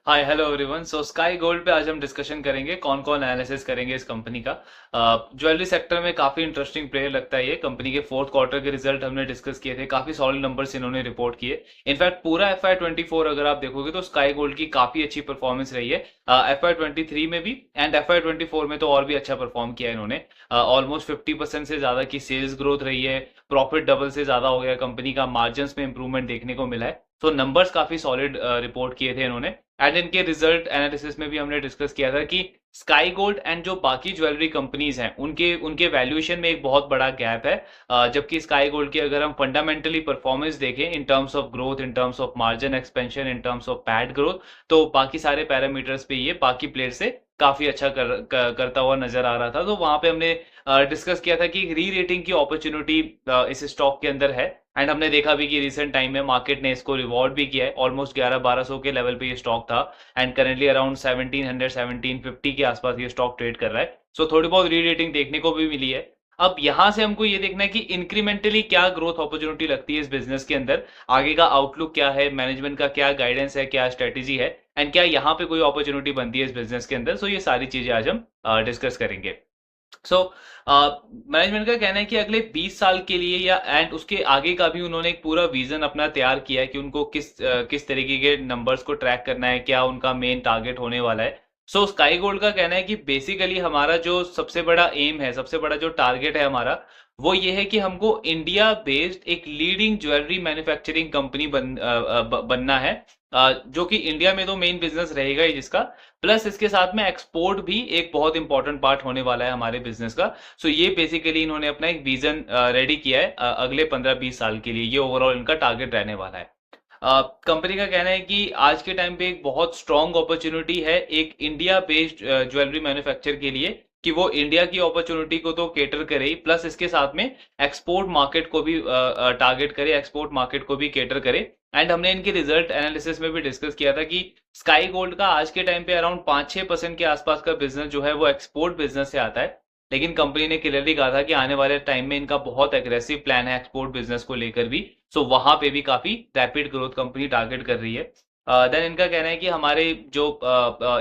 हाय hello everyone. So Sky Gold पे आज हम डिस्कशन करेंगे, कौन कौन एनालिसिस करेंगे इस कंपनी का। ज्वेलरी सेक्टर में काफी इंटरेस्टिंग प्लेयर लगता है ये। कंपनी के फोर्थ क्वार्टर के रिजल्ट हमने डिस्कस किए थे, काफी सॉलिड नंबर्स इन्होंने रिपोर्ट किए। इनफैक्ट पूरा FY24 अगर आप देखोगे तो स्काई गोल्ड की काफी अच्छी परफॉर्मेंस रही है, FY23 में भी एंड FY24 में तो और भी अच्छा परफॉर्म किया है इन्होंने। ऑलमोस्ट 50% से ज्यादा की सेल्स ग्रोथ रही है, प्रॉफिट डबल से ज्यादा हो गया, कंपनी का मार्जिन में इंप्रूवमेंट देखने को मिला है। तो नंबर्स काफी सॉलिड रिपोर्ट किए थे इन्होंने। एंड इनके रिजल्ट एनालिसिस में भी हमने डिस्कस किया था कि स्काई गोल्ड एंड जो बाकी ज्वेलरी कंपनीज हैं उनके उनके वैल्यूएशन में एक बहुत बड़ा गैप है। जबकि स्काई गोल्ड की अगर हम फंडामेंटली परफॉर्मेंस देखें in terms of growth, in terms of margin expansion, in terms of PAT growth, तो बाकी सारे पैरामीटर्स पे ये बाकी प्लेयर से काफी अच्छा करता हुआ नजर आ रहा था। तो वहां पे हमने डिस्कस किया था कि री रेटिंग की अपॉर्चुनिटी इस स्टॉक के अंदर है। एंड हमने देखा भी कि रिसेंट टाइम में मार्केट ने इसको रिवॉर्ड भी किया है। ऑलमोस्ट 1100-1200 के लेवल पे ये स्टॉक था एंड करेंटली अराउंड 1700-1750 के आसपास ये स्टॉक ट्रेड कर रहा है। सो थोड़ी बहुत री रेटिंग देखने को भी मिली है। अब यहां से हमको ये देखना है कि इंक्रीमेंटली क्या ग्रोथ अपॉर्चुनिटी लगती है इस बिजनेस के अंदर, आगे का आउटलुक क्या है, मैनेजमेंट का क्या गाइडेंस है, क्या स्ट्रेटेजी है, एंड क्या यहाँ पे कोई अपॉर्चुनिटी बनती है इस बिजनेस के अंदर। सो ये सारी चीजें आज हम डिस्कस करेंगे। सो मैनेजमेंट का कहना है कि अगले 20 साल के लिए या एंड उसके आगे का भी उन्होंने एक पूरा विजन अपना तैयार किया है कि उनको किस तरीके के नंबर्स को ट्रैक करना है, क्या उनका मेन टारगेट होने वाला है। सो स्काई गोल्ड का कहना है कि बेसिकली हमारा जो सबसे बड़ा एम है, सबसे बड़ा जो टारगेट है हमारा, वो ये है कि हमको इंडिया बेस्ड एक लीडिंग ज्वेलरी मैन्युफैक्चरिंग कंपनी बनना है। जो कि इंडिया में तो मेन बिजनेस रहेगा ही जिसका, प्लस इसके साथ में एक्सपोर्ट भी एक बहुत इंपॉर्टेंट पार्ट होने वाला है हमारे बिजनेस का। सो ये बेसिकली इन्होंने अपना एक विजन रेडी किया है अगले 15-20 साल के लिए। ये ओवरऑल इनका टारगेट रहने वाला है। कंपनी का कहना है कि आज के टाइम पे एक बहुत स्ट्रॉन्ग अपॉर्चुनिटी है एक इंडिया बेस्ड ज्वेलरी मैन्युफैक्चर के लिए, कि वो इंडिया की अपॉर्चुनिटी को तो केटर करे ही, प्लस इसके साथ में एक्सपोर्ट मार्केट को भी टारगेट करे, एक्सपोर्ट मार्केट को भी केटर करे। एंड हमने इनके रिजल्ट एनालिसिस में भी डिस्कस किया था कि स्काई गोल्ड का आज के टाइम पे अराउंड 5-6% के आसपास का बिजनेस जो है वो एक्सपोर्ट बिजनेस से आता है। लेकिन कंपनी ने क्लियरली कहा था कि आने वाले टाइम में इनका बहुत एग्रेसिव प्लान है एक्सपोर्ट बिजनेस को लेकर भी। सो वहां पे भी काफी रैपिड ग्रोथ कंपनी टारगेट कर रही है। देन इनका कहना है कि हमारे जो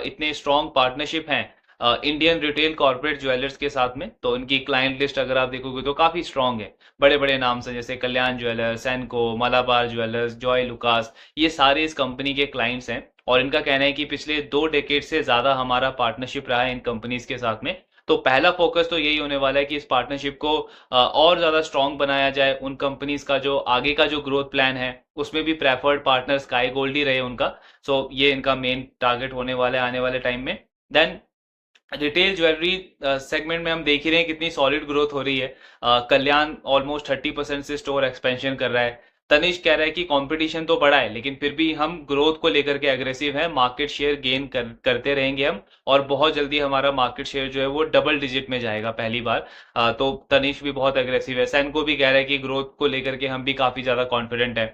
इतने स्ट्रॉन्ग पार्टनरशिप हैं इंडियन रिटेल कॉर्पोरेट ज्वेलर्स के साथ में, तो इनकी क्लाइंट लिस्ट अगर आप देखोगे तो काफी स्ट्रॉन्ग है। बड़े बड़े नाम से जैसे कल्याण jewellers, सेनको, Malabar jewellers, Joy Lucas, ये सारे इस कंपनी के क्लाइंट्स हैं। और इनका कहना है कि पिछले 2 डेकेड से ज्यादा हमारा पार्टनरशिप रहा है इन कंपनीज के साथ में। तो पहला फोकस तो यही होने वाला है कि इस पार्टनरशिप को और ज्यादा स्ट्रॉन्ग बनाया जाए। उन कंपनीज का जो आगे का जो ग्रोथ प्लान है उसमें भी प्रेफर्ड पार्टनर स्काई गोल्ड ही रहे उनका। सो ये इनका मेन टारगेट होने वाला है आने वाले टाइम में। देन रिटेल ज्वेलरी सेगमेंट में हम देख ही रहे हैं कितनी सॉलिड ग्रोथ हो रही है। कल्याण ऑलमोस्ट 30% से स्टोर एक्सपेंशन कर रहा है। तनिष्क कह रहा है कि कंपटीशन तो बड़ा है लेकिन फिर भी हम ग्रोथ को लेकर के एग्रेसिव हैं, मार्केट शेयर गेन करते रहेंगे हम, और बहुत जल्दी हमारा मार्केट शेयर जो है वो डबल डिजिट में जाएगा पहली बार। तो तनिष्क भी बहुत एग्रेसिव है। सैनको भी कह रहा है कि ग्रोथ को लेकर के हम भी काफी ज्यादा कॉन्फिडेंट है।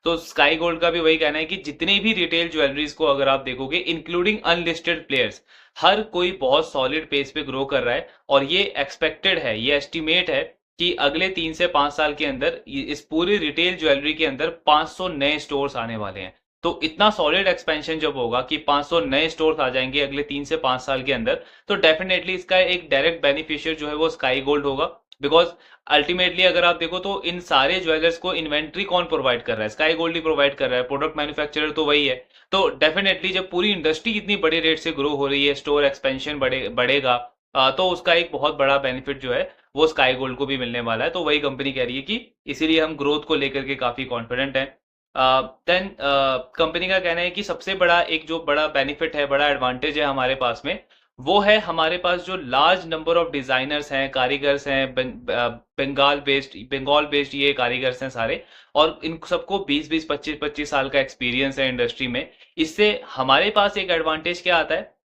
तो स्काई गोल्ड का भी वही कहना है कि जितने भी रिटेल ज्वेलरीज को अगर आप देखोगे इंक्लूडिंग अनलिस्टेड प्लेयर्स, हर कोई बहुत सॉलिड पेस पे ग्रो कर रहा है। और ये एक्सपेक्टेड है, ये एस्टिमेट है कि अगले 3 से 5 साल के अंदर इस पूरी रिटेल ज्वेलरी के अंदर 500 नए स्टोर्स आने वाले हैं। तो इतना सॉलिड एक्सपेंशन जब होगा कि 500 नए स्टोर्स आ जाएंगे अगले 3 से 5 साल के अंदर, तो डेफिनेटली इसका एक डायरेक्ट बेनिफिशियर जो है वो स्काई गोल्ड होगा। बिकॉज अल्टीमेटली अगर आप देखो तो इन सारे ज्वेलर्स को इन्वेंट्री कौन प्रोवाइड कर रहा है? स्काई गोल्ड ही प्रोवाइड कर रहा है, प्रोडक्ट मैन्युफैक्चरर तो वही है। तो डेफिनेटली जब पूरी इंडस्ट्री इतनी बड़े रेट से ग्रो हो रही है, स्टोर एक्सपेंशन बढ़ेगा, तो उसका एक बहुत बड़ा बेनिफिट जो है वो स्काई गोल्ड को भी मिलने वाला है। तो वही कंपनी कह रही है कि इसीलिए हम ग्रोथ को लेकर के काफी कॉन्फिडेंट हैं। देन कंपनी का कहना है कि सबसे बड़ा एक जो बड़ा बेनिफिट है, बड़ा एडवांटेज है हमारे पास में, वो है हमारे पास जो लार्ज नंबर ऑफ डिजाइनर्स हैं, कारीगर्स हैं, बंगाल बेस्ड ये कारीगर्स हैं सारे। और इन सबको 20-20, 25-25 साल का एक्सपीरियंस है इंडस्ट्री में। इससे हमारे पास एक एडवांटेज क्या आता है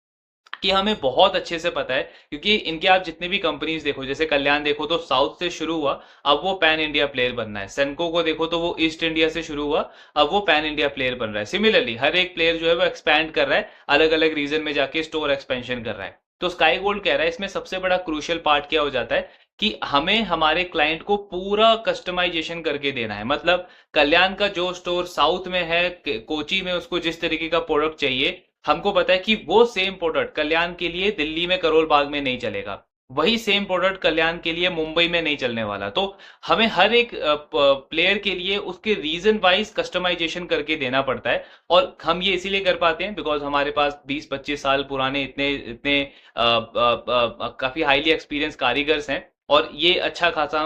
कि हमें बहुत अच्छे से पता है, क्योंकि इनके आप जितने भी कंपनीज देखो, जैसे कल्याण देखो तो साउथ से शुरू हुआ, अब वो पैन इंडिया प्लेयर बनना है। सेनको को देखो तो वो ईस्ट इंडिया से शुरू हुआ, अब वो पैन इंडिया प्लेयर बन रहा है। सिमिलरली हर एक प्लेयर जो है वो एक्सपैंड कर रहा है, अलग अलग रीजन में जाके स्टोर एक्सपेंशन कर रहा है। तो स्काई गोल्ड कह रहा है इसमें सबसे बड़ा क्रूशियल पार्ट क्या हो जाता है कि हमें हमारे क्लाइंट को पूरा कस्टमाइजेशन करके देना है। मतलब कल्याण का जो स्टोर साउथ में है, कोची में, उसको जिस तरीके का प्रोडक्ट चाहिए हमको पता है कि वो सेम प्रोडक्ट कल्याण के लिए दिल्ली में करोल बाग में नहीं चलेगा, वही सेम प्रोडक्ट कल्याण के लिए मुंबई में नहीं चलने वाला। तो हमें हर एक प्लेयर के लिए उसके रीजन वाइज कस्टमाइजेशन करके देना पड़ता है, और हम ये इसीलिए कर पाते हैं बिकॉज हमारे पास 20-25 साल पुराने इतने इतने काफी हाईली एक्सपीरियंस कारीगर्स हैं, और ये अच्छा खासा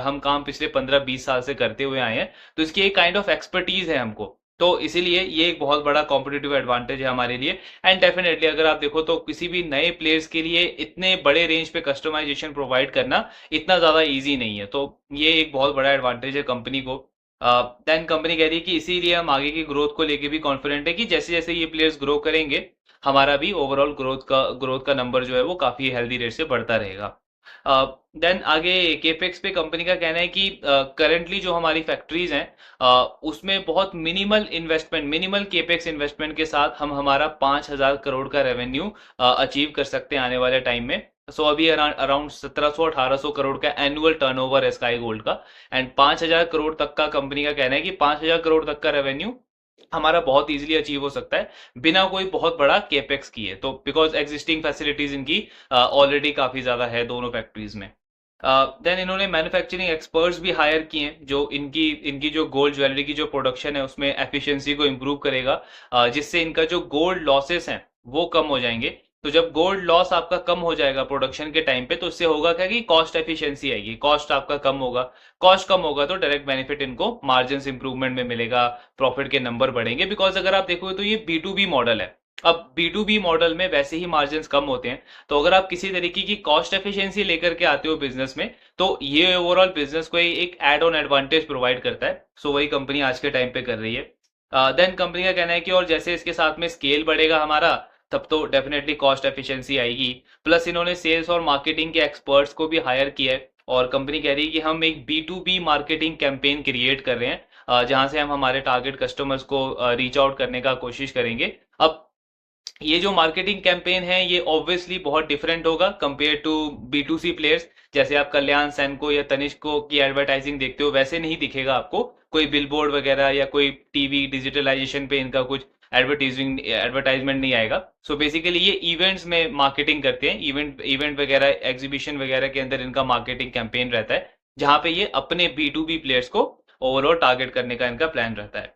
हम काम पिछले 15-20 साल से करते हुए आए हैं, तो इसकी एक काइंड ऑफ एक्सपर्टीज है हमको। तो इसीलिए ये एक बहुत बड़ा कॉम्पिटिटिव एडवांटेज है हमारे लिए। एंड डेफिनेटली अगर आप देखो तो किसी भी नए प्लेयर्स के लिए इतने बड़े रेंज पे कस्टमाइजेशन प्रोवाइड करना इतना ज्यादा इजी नहीं है, तो ये एक बहुत बड़ा एडवांटेज है कंपनी को। देन कंपनी कह रही है कि इसीलिए हम आगे की ग्रोथ को लेके भी कॉन्फिडेंट है कि जैसे जैसे ये प्लेयर्स ग्रो करेंगे, हमारा भी ओवरऑल ग्रोथ का नंबर जो है वो काफी हेल्दी रेट से बढ़ता रहेगा। देन आगे केपेक्स पे कंपनी का कहना है कि करंटली जो हमारी फैक्ट्रीज हैं उसमें बहुत minimal investment, minimal capex investment के साथ हम हमारा 5,000 करोड़ का रेवेन्यू अचीव कर सकते हैं आने वाले टाइम में। सो अभी अराउंड 1700-1800 करोड़ का एनुअल टर्नओवर है स्काई गोल्ड का, एंड 5,000 करोड़ तक का कंपनी का कहना है कि 5,000 करोड़ तक का रेवेन्यू हमारा बहुत इजीली अचीव हो सकता है बिना कोई बहुत बड़ा केपेक्स किए, तो बिकॉज एग्जिस्टिंग फैसिलिटीज इनकी ऑलरेडी काफी ज्यादा है दोनों फैक्ट्रीज में। देन इन्होंने मैन्युफैक्चरिंग एक्सपर्ट्स भी हायर किए हैं जो इनकी इनकी जो गोल्ड ज्वेलरी की जो प्रोडक्शन है उसमें एफिशिएंसी को इम्प्रूव करेगा, जिससे इनका जो गोल्ड लॉसेस हैं वो कम हो जाएंगे। तो जब गोल्ड लॉस आपका कम हो जाएगा प्रोडक्शन के टाइम पे, तो इससे होगा क्या कि कॉस्ट एफिशिएंसी आएगी, कॉस्ट आपका कम होगा। कॉस्ट कम होगा तो डायरेक्ट बेनिफिट इनको मार्जिन इंप्रूवमेंट में मिलेगा, प्रॉफिट के नंबर बढ़ेंगे। बिकॉज अगर आप देखोगे तो ये B2B मॉडल है, अब B2B मॉडल में वैसे ही मार्जिन कम होते हैं, तो अगर आप किसी तरीके की कॉस्ट एफिशिएंसी लेकर के आते हो बिजनेस में, तो ये ओवरऑल बिजनेस को एक एड ऑन एडवांटेज प्रोवाइड करता है। सो वही कंपनी आज के टाइम पे कर रही है। देन कंपनी का कहना है कि और जैसे इसके साथ में स्केल बढ़ेगा हमारा, तब तो डेफिनेटली कॉस्ट एफिशिएंसी आएगी। प्लस इन्होंने सेल्स और मार्केटिंग के एक्सपर्ट्स को भी हायर किया है, और कंपनी कह रही है कि हम एक B2B मार्केटिंग कैंपेन क्रिएट कर रहे हैं, जहां से हम हमारे टारगेट कस्टमर्स को रीच आउट करने का कोशिश करेंगे। अब ये जो मार्केटिंग कैंपेन है ये ऑब्वियसली बहुत डिफरेंट होगा कंपेयर टू B2C प्लेयर्स। जैसे आप कल्याण, सैनको या तनिष्क को की एडवर्टाइजिंग देखते हो, वैसे नहीं दिखेगा आपको कोई बिलबोर्ड वगैरह या कोई टीवी डिजिटलाइजेशन पे इनका कुछ एडवर्टाइजमेंट नहीं आएगा। सो बेसिकली ये इवेंट्स में मार्केटिंग करते हैं, इवेंट वगैरह, एग्जीबिशन वगैरह के अंदर इनका मार्केटिंग कैंपेन रहता है, जहां पे ये अपने B2B प्लेयर्स को ओवरऑल टारगेट करने का इनका प्लान रहता है।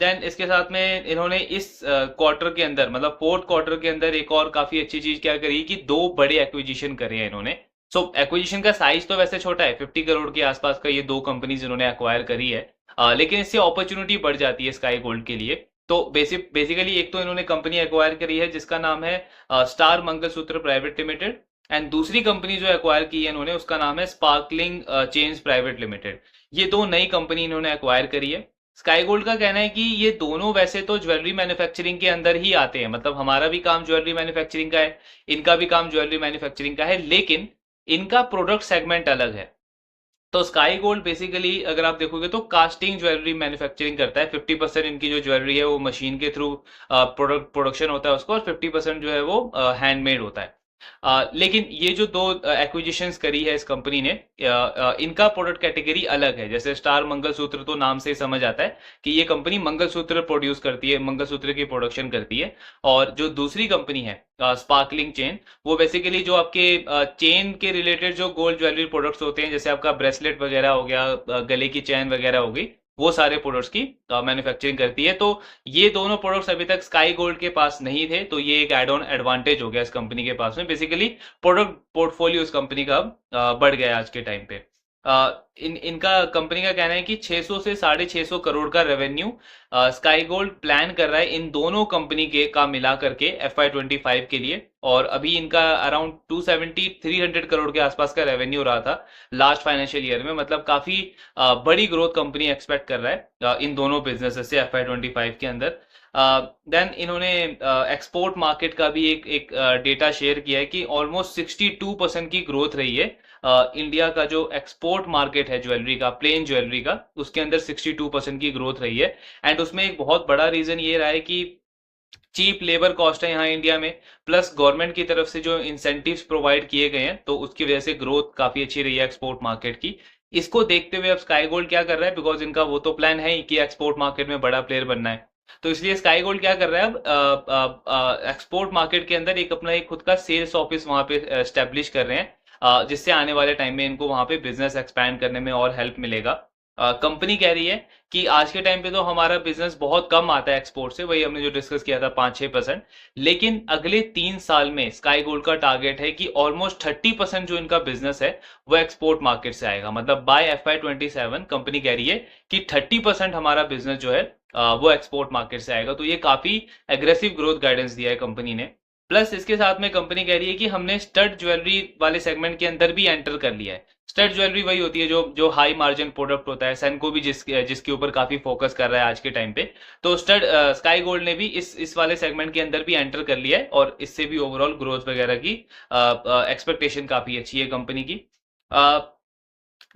देन इसके साथ में इन्होंने इस क्वार्टर के अंदर, मतलब फोर्थ क्वार्टर के अंदर एक और काफी अच्छी चीज क्या करी कि 2 बड़े एक्विजिशन करे हैं इन्होंने। सो एक्विजिशन का साइज तो वैसे छोटा है, 50 करोड़ के आसपास का ये 2 कंपनीज इन्होंने एक्वायर करी है, लेकिन इससे अपॉर्चुनिटी बढ़ जाती है स्काई गोल्ड के लिए। तो बेसिकली एक तो इन्होंने कंपनी एक्वायर करी है जिसका नाम है star mangalsutra private limited, and दूसरी कंपनी जो एक्वायर की है इन्होंने उसका नाम है स्पार्कलिंग चेन्स प्राइवेट लिमिटेड। ये 2 नई कंपनी इन्होंने एक्वायर करी है। स्काई गोल्ड का कहना है कि ये दोनों वैसे तो ज्वेलरी मैन्युफैक्चरिंग के अंदर ही आते हैं, मतलब हमारा भी काम ज्वेलरी मैन्युफैक्चरिंग का है, इनका भी काम ज्वेलरी मैन्युफैक्चरिंग का है, लेकिन इनका प्रोडक्ट सेगमेंट अलग है। तो स्काई गोल्ड बेसिकली अगर आप देखोगे तो कास्टिंग ज्वेलरी मैन्युफैक्चरिंग करता है। 50% इनकी जो ज्वेलरी है वो मशीन के थ्रू प्रोडक्शन होता है उसको, और 50% जो है वो हैंडमेड होता है। लेकिन ये जो 2 एक्विजिशंस करी है इस कंपनी ने, इनका प्रोडक्ट कैटेगरी अलग है। जैसे स्टार मंगलसूत्र तो नाम से ही समझ आता है कि ये कंपनी मंगलसूत्र प्रोड्यूस करती है, मंगलसूत्र की प्रोडक्शन करती है। और जो दूसरी कंपनी है स्पार्कलिंग चेन, वो बेसिकली जो आपके चेन के रिलेटेड जो गोल्ड ज्वेलरी प्रोडक्ट्स होते हैं, जैसे आपका ब्रेसलेट वगैरह हो गया, गले की चैन वगैरह हो गई, वो सारे प्रोडक्ट्स की मैन्युफैक्चरिंग करती है। तो ये दोनों प्रोडक्ट्स अभी तक स्काई गोल्ड के पास नहीं थे, तो ये एक एड ऑन एडवांटेज हो गया इस कंपनी के पास में। बेसिकली प्रोडक्ट पोर्टफोलियो इस कंपनी का बढ़ गया आज के टाइम पे। इनका कंपनी का कहना है कि 600 से 650 करोड़ का रेवेन्यू स्काई गोल्ड प्लान कर रहा है इन दोनों कंपनी के का मिला करके FY25 के लिए। और अभी इनका अराउंड 270-300 करोड़ के आसपास का रेवेन्यू रहा था लास्ट फाइनेंशियल ईयर में, मतलब काफी बड़ी ग्रोथ कंपनी एक्सपेक्ट कर रहा है इन दोनों बिजनेसेस से FY25 के अंदर। देन इन्होंने एक्सपोर्ट मार्केट का भी एक डेटा शेयर किया है कि ऑलमोस्ट 62% की ग्रोथ रही है। इंडिया का जो एक्सपोर्ट मार्केट है ज्वेलरी का, प्लेन ज्वेलरी का, उसके अंदर 62% की ग्रोथ रही है। एंड उसमें एक बहुत बड़ा रीजन ये रहा है कि चीप लेबर कॉस्ट है यहाँ इंडिया में, प्लस गवर्नमेंट की तरफ से जो इंसेंटिव्स प्रोवाइड किए गए हैं, तो उसकी वजह से ग्रोथ काफी अच्छी रही है एक्सपोर्ट मार्केट की। इसको देखते हुए अब स्काई गोल्ड क्या कर रहा है, बिकॉज इनका वो तो प्लान है ही कि एक्सपोर्ट मार्केट में बड़ा प्लेयर बनना है, तो इसलिए स्काई गोल्ड क्या कर रहा है अब, एक्सपोर्ट मार्केट के अंदर एक अपना एक खुद का सेल्स ऑफिस वहां पे एस्टेब्लिश कर रहे हैं, जिससे आने वाले टाइम में इनको वहां पे बिजनेस एक्सपैंड करने में और हेल्प मिलेगा। कंपनी कह रही है कि आज के टाइम पे तो हमारा बिजनेस बहुत कम आता है एक्सपोर्ट से, वही हमने जो डिस्कस किया था 5-6%, लेकिन अगले 3 साल में स्काई गोल्ड का टारगेट है कि ऑलमोस्ट 30% जो इनका बिजनेस है वो एक्सपोर्ट मार्केट से आएगा। मतलब बाय FY27 कंपनी कह रही है कि 30% हमारा बिजनेस जो है वो एक्सपोर्ट मार्केट से आएगा। तो ये काफी एग्रेसिव ग्रोथ गाइडेंस दिया है कंपनी ने। प्लस इसके साथ में कंपनी कह रही है कि हमने स्टड ज्वेलरी वाले सेगमेंट के अंदर भी एंटर कर लिया है। स्टड ज्वेलरी वही होती है जो जो हाई मार्जिन प्रोडक्ट होता है, सेनको भी जिसके ऊपर काफी फोकस कर रहा है आज के टाइम पे। तो स्काई गोल्ड ने भी इस वाले सेगमेंट के अंदर भी एंटर कर लिया है, और इससे भी ओवरऑल ग्रोथ वगैरह की एक्सपेक्टेशन काफी अच्छी है कंपनी की।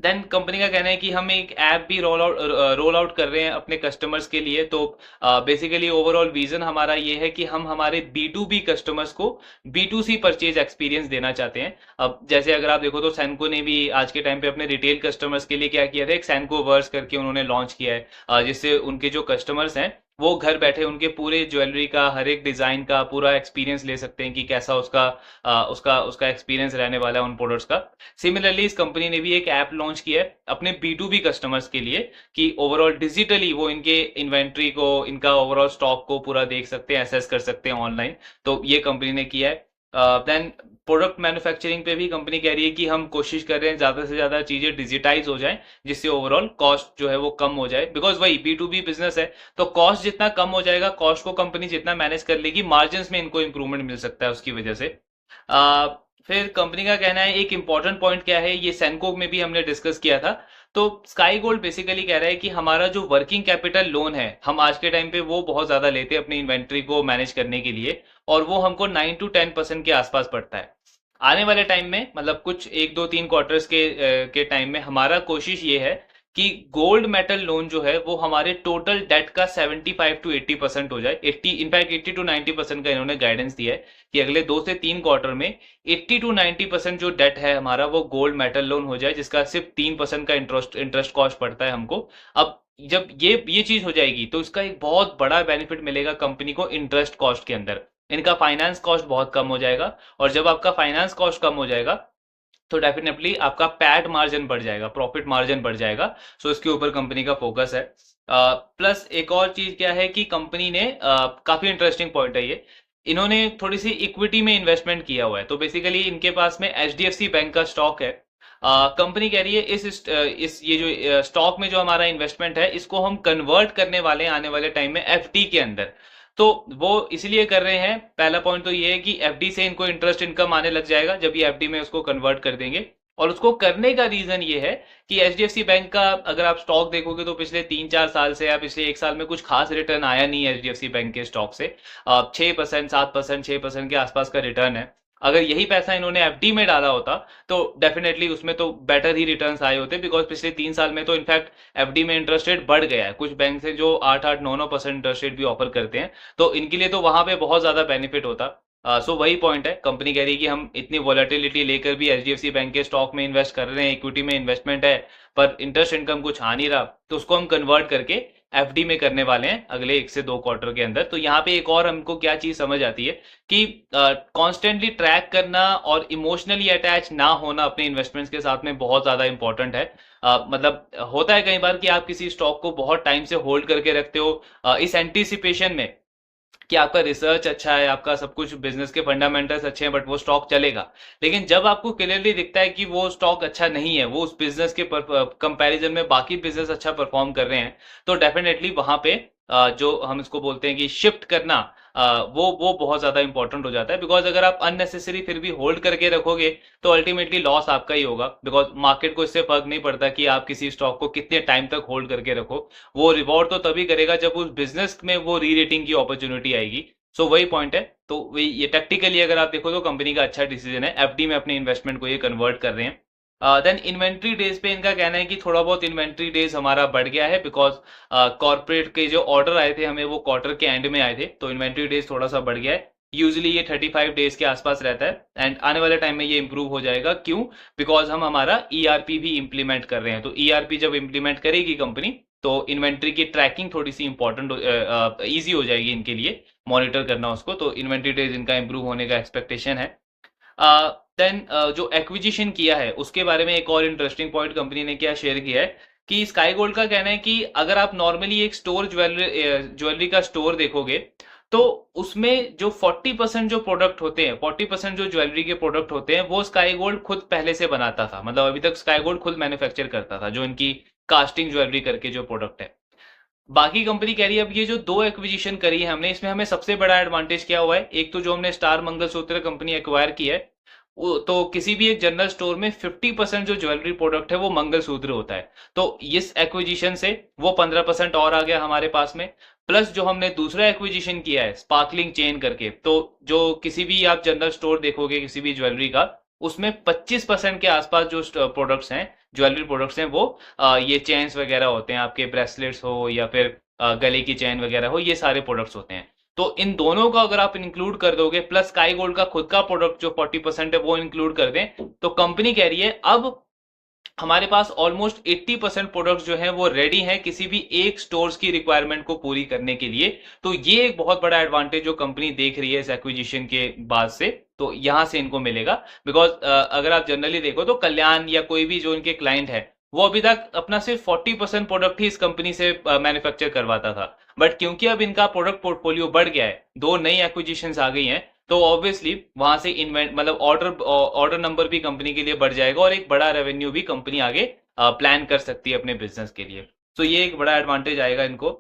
देन कंपनी का कहना है कि हम एक ऐप भी रोल आउट कर रहे हैं अपने कस्टमर्स के लिए। तो बेसिकली ओवरऑल विजन हमारा ये है कि हम हमारे B2B कस्टमर्स को B2C परचेज एक्सपीरियंस देना चाहते हैं। अब जैसे अगर आप देखो तो सैनको ने भी आज के टाइम पे अपने रिटेल कस्टमर्स के लिए क्या किया था, एक सैनको वर्स करके उन्होंने लॉन्च किया है, जिससे उनके जो कस्टमर्स हैं वो घर बैठे उनके पूरे ज्वेलरी का हर एक डिजाइन का पूरा एक्सपीरियंस ले सकते हैं कि कैसा उसका एक्सपीरियंस रहने वाला है उन प्रोडक्ट्स का। सिमिलरली इस कंपनी ने भी एक ऐप लॉन्च किया है अपने B2B कस्टमर्स के लिए कि ओवरऑल डिजिटली वो इनके इन्वेंट्री को, इनका ओवरऑल स्टॉक को पूरा देख सकते हैं, एसेस कर सकते हैं ऑनलाइन। तो ये कंपनी ने किया है। देन प्रोडक्ट मैन्युफैक्चरिंग पे भी कंपनी कह रही है कि हम कोशिश कर रहे हैं ज्यादा से ज्यादा चीजें डिजिटाइज हो जाएं, जिससे ओवरऑल कॉस्ट जो है वो कम हो जाए। बिकॉज वही B2B बिजनेस है, तो कॉस्ट जितना कम हो जाएगा, कॉस्ट को कंपनी जितना मैनेज कर लेगी, मार्जिन में इनको इंप्रूवमेंट मिल सकता है उसकी वजह से। फिर कंपनी का कहना है एक इंपॉर्टेंट पॉइंट क्या है, ये सैनको में भी हमने डिस्कस किया था। तो स्काई गोल्ड बेसिकली कह रहा है कि हमारा जो वर्किंग कैपिटल लोन है, हम आज के टाइम पे वो बहुत ज्यादा लेते हैं अपनी इन्वेंट्री को मैनेज करने के लिए, और वो हमको 9 to 10% के आसपास पड़ता है। आने वाले टाइम में, मतलब कुछ 1-2-3 क्वार्टर्स के टाइम में हमारा कोशिश ये है कि गोल्ड मेटल लोन जो है वो हमारे टोटल डेट का 75 to 80% हो जाए। 80 इनफैक्ट 80 to 90% का इन्होंने गाइडेंस दिया है कि अगले 2 से 3 क्वार्टर में 80 to 90% जो डेट है हमारा वो गोल्ड मेटल लोन हो जाए, जिसका सिर्फ 3% का इंटरेस्ट कॉस्ट पड़ता है हमको। अब जब ये चीज हो जाएगी तो इसका एक बहुत बड़ा बेनिफिट मिलेगा कंपनी को इंटरेस्ट कॉस्ट के अंदर। इनका फाइनेंस कॉस्ट बहुत कम हो जाएगा, और जब आपका फाइनेंस कॉस्ट कम हो जाएगा तो डेफिनेटली आपका पैट मार्जिन बढ़ जाएगा, प्रॉफिट मार्जिन बढ़ जाएगा। सो इसके ऊपर कंपनी का फोकस है। प्लस एक और चीज क्या है कि कंपनी ने काफी इंटरेस्टिंग पॉइंट है ये, इन्होंने थोड़ी सी इक्विटी में इन्वेस्टमेंट किया हुआ है। तो बेसिकली इनके पास में HDFC बैंक का स्टॉक है। कंपनी कह रही है इस ये जो स्टॉक में जो हमारा इन्वेस्टमेंट है, इसको हम कन्वर्ट करने वाले हैं आने वाले टाइम में FD के अंदर। तो वो इसलिए कर रहे हैं, पहला पॉइंट तो ये है कि FD से इनको इंटरेस्ट इनकम आने लग जाएगा जब ये FD में उसको कन्वर्ट कर देंगे। और उसको करने का रीजन ये है कि HDFC बैंक का अगर आप स्टॉक देखोगे तो पिछले 3-4 साल से या पिछले 1 साल में कुछ खास रिटर्न आया नहीं है HDFC बैंक के स्टॉक से। 6%, 7%, 6% के आसपास का रिटर्न है। अगर यही पैसा इन्होंने FD में डाला होता तो डेफिनेटली उसमें तो बेटर ही रिटर्न्स आए होते, बिकॉज पिछले 3 साल में तो इनफैक्ट FD में इंटरेस्ट रेट बढ़ गया है। कुछ बैंक से जो 8-8, 9-9% इंटरेस्ट रेट भी ऑफर करते हैं, तो इनके लिए तो वहां पे बहुत ज्यादा बेनिफिट होता। सो वही पॉइंट है, कंपनी कह रही है कि हम इतनी वॉलेटिलिटी लेकर भी HDFC बैंक के स्टॉक में इन्वेस्ट कर रहे हैं, इक्विटी में इन्वेस्टमेंट है, पर इंटरेस्ट इनकम कुछ आ नहीं रहा, तो उसको हम कन्वर्ट करके FD में करने वाले हैं अगले 1 से 2 क्वार्टर के अंदर। तो यहाँ पे एक और हमको क्या चीज समझ आती है कि कॉन्स्टेंटली ट्रैक करना और इमोशनली अटैच ना होना अपने इन्वेस्टमेंट्स के साथ में बहुत ज्यादा इंपॉर्टेंट है। मतलब होता है कई बार कि आप किसी स्टॉक को बहुत टाइम से होल्ड करके रखते हो, इस एंटीसिपेशन में कि आपका रिसर्च अच्छा है, आपका सब कुछ बिजनेस के फंडामेंटल्स अच्छे हैं, बट वो स्टॉक चलेगा। लेकिन जब आपको क्लियरली दिखता है कि वो स्टॉक अच्छा नहीं है, वो उस बिजनेस के कंपैरिजन में बाकी बिजनेस अच्छा परफॉर्म कर रहे हैं, तो डेफिनेटली वहां पे जो हम इसको बोलते हैं कि शिफ्ट करना, वो बहुत ज्यादा इंपॉर्टेंट हो जाता है। बिकॉज अगर आप अननेसेसरी फिर भी होल्ड करके रखोगे तो अल्टीमेटली लॉस आपका ही होगा। बिकॉज मार्केट को इससे फर्क नहीं पड़ता कि आप किसी स्टॉक को कितने टाइम तक होल्ड करके रखो, वो रिवॉर्ड तो तभी करेगा जब उस बिजनेस में वो री रेटिंग की अपॉर्चुनिटी आएगी। सो वही पॉइंट है। तो वही ये टैक्टिकली अगर आप देखो तो कंपनी का अच्छा डिसीजन है, FD में अपने इन्वेस्टमेंट को ये कन्वर्ट कर रहे हैं। देन इन्वेंट्री डेज पे इनका कहना है कि थोड़ा बहुत इन्वेंट्री डेज हमारा बढ़ गया है, बिकॉज कॉर्पोरेट के जो ऑर्डर आए थे हमें वो क्वार्टर के एंड में आए थे, तो इन्वेंट्री डेज थोड़ा सा बढ़ गया है। यूजली ये 35 डेज के आसपास रहता है, एंड आने वाले टाइम में ये इंप्रूव हो जाएगा। क्यों? बिकॉज हम हमारा ERP भी इंप्लीमेंट कर रहे हैं। तो ERP जब इंप्लीमेंट करेगी कंपनी तो इन्वेंट्री की ट्रैकिंग थोड़ी सी इंपॉर्टेंट ईजी हो जाएगी इनके लिए मॉनिटर करना उसको, तो इन्वेंट्री डेज इनका इंप्रूव होने का एक्सपेक्टेशन है। देन जो एक्विजिशन किया है उसके बारे में एक और इंटरेस्टिंग पॉइंट कंपनी ने क्या शेयर किया है कि स्काई गोल्ड का कहना है कि अगर आप नॉर्मली एक स्टोर ज्वेलरी का स्टोर देखोगे तो उसमें जो 40% जो प्रोडक्ट होते हैं, 40% जो ज्वेलरी के प्रोडक्ट होते हैं वो स्काई गोल्ड खुद पहले से बनाता था। मतलब अभी तक स्काई गोल्ड खुद मैन्युफैक्चर करता था जो इनकी कास्टिंग ज्वेलरी करके जो प्रोडक्ट है। बाकी कंपनी कह रही है अब ये जो दो एक्विजिशन करी है हमने, इसमें हमें सबसे बड़ा एडवांटेज क्या हुआ है, एक तो जो हमने स्टार मंगलसूत्र कंपनी एक्वायर की है तो किसी भी एक जनरल स्टोर में 50% जो ज्वेलरी प्रोडक्ट है वो मंगलसूत्र होता है। तो इस एक्विजिशन से वो 15% और आ गया हमारे पास में। प्लस जो हमने दूसरा एक्विजिशन किया है स्पार्कलिंग चेन करके, तो जो किसी भी आप जनरल स्टोर देखोगे किसी भी ज्वेलरी का, उसमें 25% के आसपास जो प्रोडक्ट्स हैं, ज्वेलरी प्रोडक्ट्स हैं, वो ये चेन्स वगैरह होते हैं, आपके ब्रेसलेट्स हो या फिर गले की चेन वगैरह हो, ये सारे प्रोडक्ट्स होते हैं। तो इन दोनों का अगर आप इंक्लूड कर दोगे प्लस स्काई गोल्ड का खुद का प्रोडक्ट जो 40% है वो इंक्लूड कर दें, तो कंपनी कह रही है अब हमारे पास ऑलमोस्ट 80% प्रोडक्ट्स जो हैं वो रेडी हैं किसी भी एक स्टोर्स की रिक्वायरमेंट को पूरी करने के लिए। तो ये एक बहुत बड़ा एडवांटेज जो कंपनी देख रही है इस एक्विजिशन के बाद से, तो यहां से इनको मिलेगा। बिकॉज अगर आप जनरली देखो तो कल्याण या कोई भी जो इनके क्लाइंट है वो अभी तक अपना सिर्फ 40% प्रोडक्ट ही इस कंपनी से मैन्युफैक्चर करवाता था। बट क्योंकि अब इनका प्रोडक्ट पोर्टफोलियो बढ़ गया है, दो नई एक्विजिशंस आ गई हैं, तो ऑब्वियसली वहां से इन्वेंट मतलब ऑर्डर नंबर भी कंपनी के लिए बढ़ जाएगा और एक बड़ा रेवेन्यू भी कंपनी आगे प्लान कर सकती है अपने बिजनेस के लिए। तो ये एक बड़ा एडवांटेज आएगा इनको।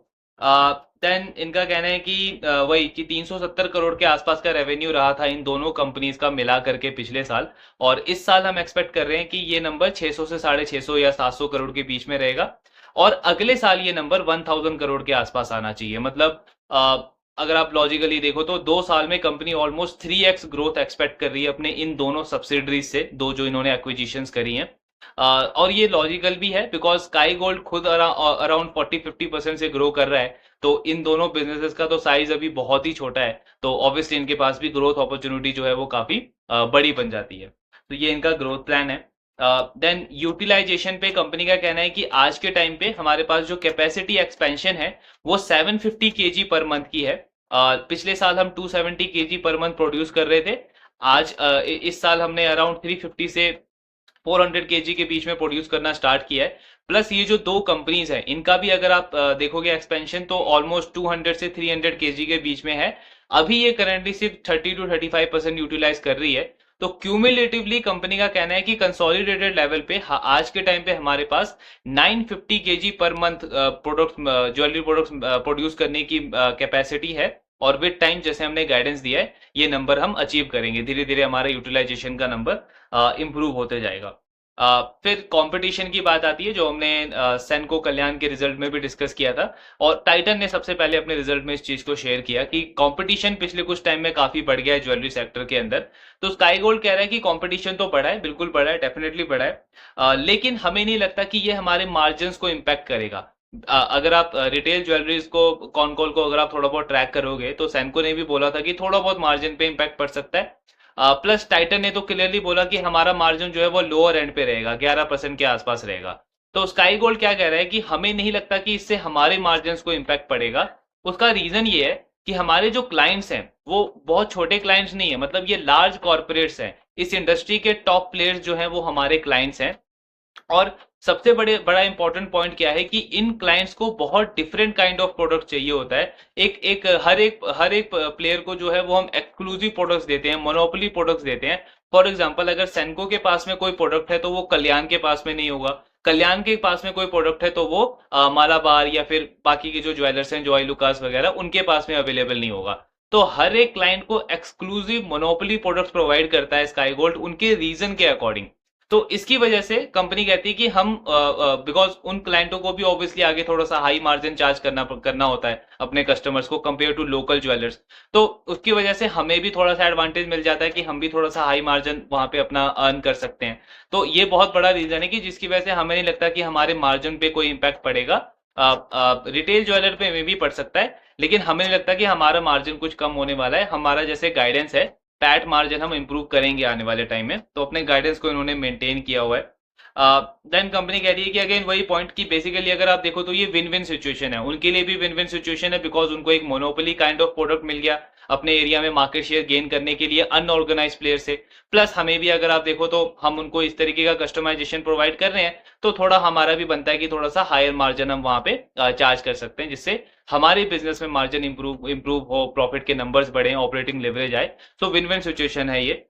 देन इनका कहना है कि वही कि 370 करोड़ के आसपास का रेवेन्यू रहा था इन दोनों कंपनीज का मिला करके पिछले साल, और इस साल हम एक्सपेक्ट कर रहे हैं कि ये नंबर 600 से 650 या 700 करोड़ के बीच में रहेगा, और अगले साल ये नंबर 1000 करोड़ के आसपास आना चाहिए। मतलब अगर आप लॉजिकली देखो तो 2 साल में company almost 3x growth expect कर रही है अपने इन दोनों सब्सिडरीज से, दो जो इन्होंने एक्विजिशंस करी हैं। और ये लॉजिकल भी है बिकॉज स्काई गोल्ड खुद अराउंड 40-50% से ग्रो कर रहा है, तो इन दोनों बिजनेसेस का तो साइज अभी बहुत ही छोटा है, तो ऑब्वियसली इनके पास भी ग्रोथ अपॉर्चुनिटी जो है वो काफी बड़ी बन जाती है। तो ये इनका ग्रोथ प्लान है। देन यूटिलाइजेशन पे कंपनी का कहना है कि आज के टाइम पे हमारे पास जो कैपेसिटी एक्सपेंशन है वो 750 केजी पर मंथ की है। पिछले साल हम 270 केजी पर मंथ प्रोड्यूस कर रहे थे, आज इस साल हमने अराउंड 350 से 400 केजी के बीच में प्रोड्यूस करना स्टार्ट किया है। प्लस ये जो दो कंपनीज हैं इनका भी अगर आप देखोगे एक्सपेंशन तो ऑलमोस्ट 200 से 300 केजी के बीच में है। अभी ये करंटली सिर्फ 30-35% यूटिलाइज कर रही है। तो क्यूमुलेटिवली कंपनी का कहना है कि कंसोलिडेटेड लेवल पे आज के टाइम पे हमारे पास 950 KG per month product jewellery products produce करने की कैपेसिटी है, और विद टाइम जैसे हमने गाइडेंस दिया है ये नंबर हम अचीव करेंगे, धीरे धीरे हमारा यूटिलाइजेशन का नंबर इंप्रूव होते जाएगा। फिर कंपटीशन की बात आती है जो हमने सेनको कल्याण के रिजल्ट में भी डिस्कस किया था, और टाइटन ने सबसे पहले अपने रिजल्ट में इस चीज को शेयर किया कि कंपटीशन पिछले कुछ टाइम में काफी बढ़ गया है ज्वेलरी सेक्टर के अंदर। तो स्काई गोल्ड कह रहा है कि कंपटीशन तो बढ़ा है, बिल्कुल बढ़ा है, डेफिनेटली बढ़ा है, लेकिन हमें नहीं लगता कि ये हमारे मार्जिन को इम्पैक्ट करेगा। अगर आप रिटेल ज्वेलरीज को कॉनकॉल को अगर आप थोड़ा बहुत ट्रैक करोगे तो सेनको ने भी बोला था कि थोड़ा बहुत मार्जिन पे इम्पैक्ट पड़ सकता है। प्लस टाइटन ने तो क्लियरली बोला कि हमारा मार्जिन जो है वो लोअर एंड पे रहेगा, 11% के आसपास रहेगा। तो स्काई गोल्ड क्या कह रहा है कि हमें नहीं लगता कि इससे हमारे मार्जिन को इम्पैक्ट पड़ेगा। उसका रीजन ये है कि हमारे जो क्लाइंट्स हैं वो बहुत छोटे क्लाइंट्स नहीं है, मतलब ये लार्ज कॉर्पोरेट्स हैं, इस इंडस्ट्री के टॉप प्लेयर्स जो हैं वो हमारे क्लाइंट्स हैं। और सबसे बड़ा इंपॉर्टेंट पॉइंट क्या है कि इन क्लाइंट्स को बहुत डिफरेंट काइंड ऑफ प्रोडक्ट चाहिए होता है। हर एक प्लेयर को जो है वो हम एक्सक्लूसिव प्रोडक्ट्स देते हैं, मोनोपोली प्रोडक्ट्स देते हैं। फॉर एग्जांपल अगर सेनको के पास में कोई प्रोडक्ट है तो वो कल्याण के पास में नहीं होगा, कल्याण के पास में कोई प्रोडक्ट है तो वो मालाबार या फिर बाकी के जो ज्वेलर्स हैं जॉय लुकास वगैरह उनके पास में अवेलेबल नहीं होगा। तो हर एक क्लाइंट को एक्सक्लूसिव मोनोपोली प्रोडक्ट्स प्रोवाइड करता है स्काई गोल्ड उनके रीजन के अकॉर्डिंग। तो इसकी वजह से कंपनी कहती है कि हम बिकॉज उन क्लाइंटों को भी ऑब्वियसली आगे थोड़ा सा हाई मार्जिन चार्ज करना होता है अपने कस्टमर्स को कंपेयर टू लोकल ज्वेलर्स, तो उसकी वजह से हमें भी थोड़ा सा एडवांटेज मिल जाता है कि हम भी थोड़ा सा हाई मार्जिन वहां पे अपना अर्न कर सकते हैं। तो ये बहुत बड़ा रीजन है कि जिसकी वजह से हमें नहीं लगता कि हमारे मार्जिन पे कोई इंपैक्ट पड़ेगा। रिटेल ज्वेलर पे में भी पड़ सकता है, लेकिन हमें नहीं लगता कि हमारा मार्जिन कुछ कम होने वाला है। हमारा जैसे गाइडेंस है पैट मार्जिन हम इंप्रूव करेंगे आने वाले टाइम में, तो अपने गाइडेंस को इन्होंने मेंटेन किया हुआ है। देन कंपनी कह रही है कि अगेन वही पॉइंट कि बेसिकली अगर आप देखो तो ये विन विन सिचुएशन है, उनके लिए भी विन विन सिचुएशन है, बिकॉज उनको एक मोनोपोली काइंड ऑफ प्रोडक्ट मिल गया अपने एरिया में मार्केट शेयर गेन करने के लिए अनऑर्गेनाइज प्लेयर से। प्लस हमें भी अगर आप देखो तो हम उनको इस तरीके का कस्टमाइजेशन प्रोवाइड कर रहे हैं, तो थोड़ा हमारा भी बनता है कि थोड़ा सा हायर मार्जिन हम वहां पे चार्ज कर सकते हैं, जिससे हमारे बिजनेस में मार्जिन इंप्रूव हो, प्रॉफिट के नंबर्स बढ़े, ऑपरेटिंग लेवरेज आए। तो विन विन सिचुएशन है ये।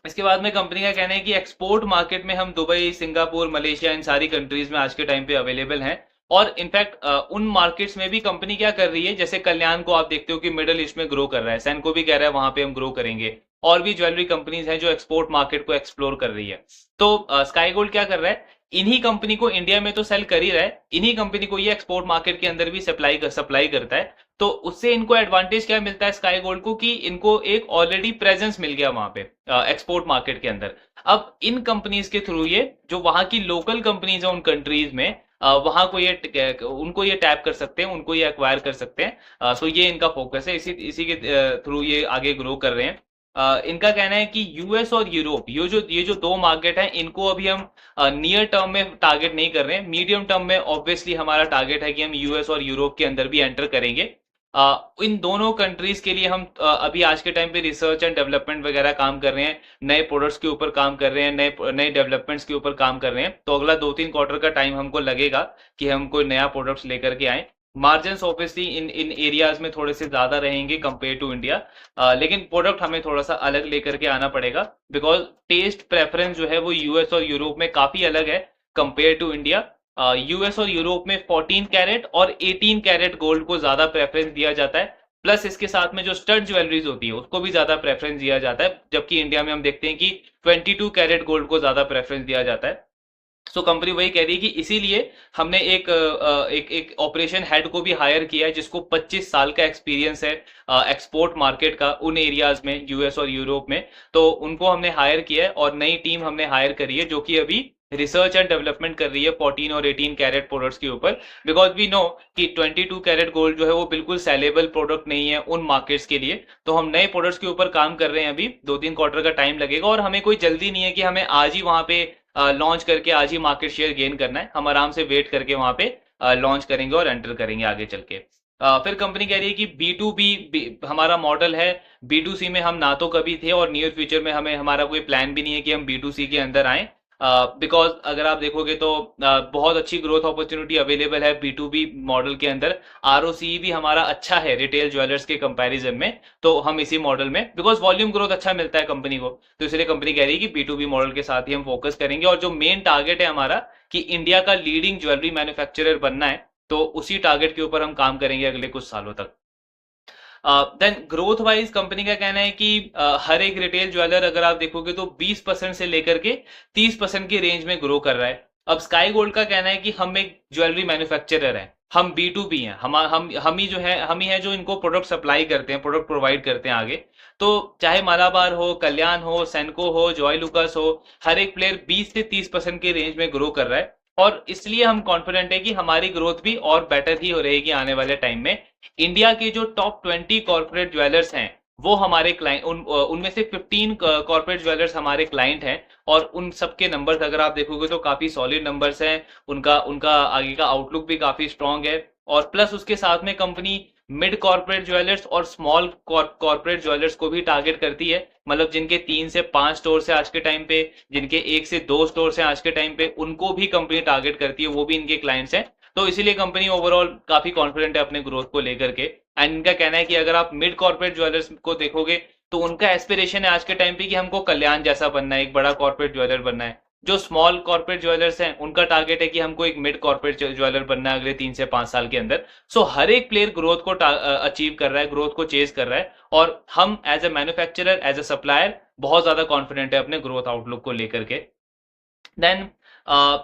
इसके बाद में कंपनी का कहना है कि एक्सपोर्ट मार्केट में हम दुबई, सिंगापुर, मलेशिया, इन सारी कंट्रीज में आज के टाइम पे अवेलेबल हैं। और इनफैक्ट उन मार्केट्स में भी कंपनी क्या कर रही है, जैसे कल्याण को आप देखते हो कि मिडल ईस्ट में ग्रो कर रहा है, सैनको भी कह रहा है वहां पे हम ग्रो करेंगे, और भी ज्वेलरी कंपनीज हैं जो एक्सपोर्ट मार्केट को एक्सप्लोर कर रही है। तो स्काई गोल्ड क्या कर रहा है, इन्हीं कंपनी को इंडिया में तो सेल कर ही रहा है, इन्हीं कंपनी को ये एक्सपोर्ट मार्केट के अंदर भी सप्लाई करता है। तो उससे इनको एडवांटेज क्या मिलता है स्काई गोल्ड को, कि इनको एक ऑलरेडी प्रेजेंस मिल गया वहां पे एक्सपोर्ट मार्केट के अंदर। अब इन कंपनीज के थ्रू ये जो वहां की लोकल कंपनीज है उन कंट्रीज में, वहां को ये उनको ये टैप कर सकते हैं, उनको ये एक्वायर कर सकते हैं। सो ये इनका फोकस है, इसी के थ्रू ये आगे ग्रो कर रहे हैं। इनका कहना है कि यूएस और यूरोप, ये जो दो मार्केट हैं, इनको अभी हम नियर टर्म में टारगेट नहीं कर रहे हैं। मीडियम टर्म में ऑब्वियसली हमारा टारगेट है कि हम यूएस और यूरोप के अंदर भी एंटर करेंगे। इन दोनों कंट्रीज के लिए हम अभी आज के टाइम पे रिसर्च एंड डेवलपमेंट वगैरह काम कर रहे हैं, नए प्रोडक्ट्स के ऊपर काम कर रहे हैं, नए डेवलपमेंट्स के ऊपर काम कर रहे हैं। तो अगला 2-3 क्वार्टर का टाइम हमको लगेगा कि हम कोई नया प्रोडक्ट्स लेकर के आए। मार्जिन्स ऑब्वियसली इन एरियाज में थोड़े से ज्यादा रहेंगे कंपेयर टू इंडिया, लेकिन प्रोडक्ट हमें थोड़ा सा अलग लेकर के आना पड़ेगा, बिकॉज टेस्ट प्रेफरेंस जो है वो यूएस और यूरोप में काफी अलग है कंपेयर टू इंडिया। यूएस और यूरोप में 14 कैरेट और 18 कैरेट गोल्ड को ज्यादा प्रेफरेंस दिया जाता है, प्लस इसके साथ में जो स्टड ज्वेलरीज होती है उसको भी ज्यादा प्रेफरेंस दिया जाता है, जबकि इंडिया में हम देखते हैं कि 22 कैरेट गोल्ड को ज्यादा प्रेफरेंस दिया जाता है। सो कंपनी वही कह रही है कि इसीलिए हमने एक ऑपरेशन हेड को भी हायर किया है, जिसको 25 साल का एक्सपीरियंस है एक्सपोर्ट मार्केट का उन एरियाज में, यूएस और यूरोप में। तो उनको हमने हायर किया है और नई टीम हमने हायर करी है जो कि अभी रिसर्च एंड डेवलपमेंट कर रही है 14 और 18 कैरेट प्रोडक्ट्स के ऊपर, बिकॉज वी नो कि 22 कैरेट गोल्ड जो है वो बिल्कुल सेलेबल प्रोडक्ट नहीं है उन मार्केट्स के लिए। तो हम नए प्रोडक्ट्स के ऊपर काम कर रहे हैं, अभी 2-3 क्वार्टर का टाइम लगेगा, और हमें कोई जल्दी नहीं है कि हमें आज ही वहां पे लॉन्च करके आज ही मार्केट शेयर गेन करना है। हम आराम से वेट करके वहां पे लॉन्च करेंगे और एंटर करेंगे आगे चल के। फिर कंपनी कह रही है कि B2B हमारा मॉडल है, B2C में हम ना तो कभी थे और नियर फ्यूचर में हमारा कोई प्लान भी नहीं है कि हम B2C के अंदर आए, बिकॉज अगर आप देखोगे तो बहुत अच्छी ग्रोथ अपॉर्चुनिटी अवेलेबल है B2B मॉडल के अंदर। ROCE भी हमारा अच्छा है रिटेल ज्वेलर्स के कंपैरिजन में, तो हम इसी मॉडल में, बिकॉज वॉल्यूम ग्रोथ अच्छा मिलता है कंपनी को, तो इसलिए कंपनी कह रही है कि B2B मॉडल के साथ ही हम फोकस करेंगे। और जो मेन टारगेट है हमारा कि इंडिया का लीडिंग ज्वेलरी मैन्युफैक्चरर बनना है, तो उसी टारगेट के ऊपर हम काम करेंगे अगले कुछ सालों तक। देन ग्रोथ वाइज कंपनी का कहना है कि हर एक रिटेल ज्वेलर अगर आप देखोगे तो 20% से लेकर के 30% की रेंज में ग्रो कर रहा है। अब स्काई गोल्ड का कहना है कि हम एक ज्वेलरी मैन्युफैक्चरर हैं, हम B2B हैं, हम ही है जो इनको प्रोडक्ट सप्लाई करते हैं, प्रोडक्ट प्रोवाइड करते हैं आगे। तो चाहे मालाबार हो, कल्याण हो, सैनको हो, जॉय लुकास हो, हर एक प्लेयर 20 से 30% की रेंज में ग्रो कर रहा है, और इसलिए हम कॉन्फिडेंट है कि हमारी ग्रोथ भी और बेटर ही हो रहेगी आने वाले टाइम में। इंडिया के जो टॉप 20 कॉर्पोरेट ज्वेलर्स हैं वो हमारे क्लाइंट, उनमें से 15 कॉर्पोरेट ज्वेलर्स हमारे क्लाइंट हैं, और उन सबके नंबर्स अगर आप देखोगे तो काफी सॉलिड नंबर्स हैं, उनका उनका आगे का आउटलुक भी काफी स्ट्रांग है। और प्लस उसके साथ में कंपनी मिड कॉर्पोरेट ज्वेलर्स और स्मॉल कॉर्पोरेट ज्वेलर्स को भी टारगेट करती है, मतलब जिनके 3 से 5 स्टोर है आज के टाइम पे, जिनके 1 से 2 स्टोर हैं आज के टाइम पे, उनको भी कंपनी टारगेट करती है, वो भी इनके क्लाइंट्स हैं। तो इसीलिए कंपनी ओवरऑल काफी कॉन्फिडेंट है अपने ग्रोथ को लेकर के। एंड इनका कहना है कि अगर आप मिड कॉर्पोरेट ज्वेलर्स को देखोगे तो उनका एस्पिरेशन है आज के टाइम पे कि हमको कल्याण जैसा बनना है, एक बड़ा कॉर्पोरेट ज्वेलर बनना है। जो स्मॉल कॉर्पोरेट ज्वेलर्स हैं उनका टारगेट है कि हमको एक मिड कॉर्पोरेट ज्वेलर बनना है अगले 3 से 5 साल के अंदर। सो हर एक प्लेयर ग्रोथ को अचीव कर रहा है, ग्रोथ को चेज कर रहा है, और हम as a manufacturer, as a supplier बहुत ज्यादा कॉन्फिडेंट है अपने ग्रोथ आउटलुक को लेकर के। देन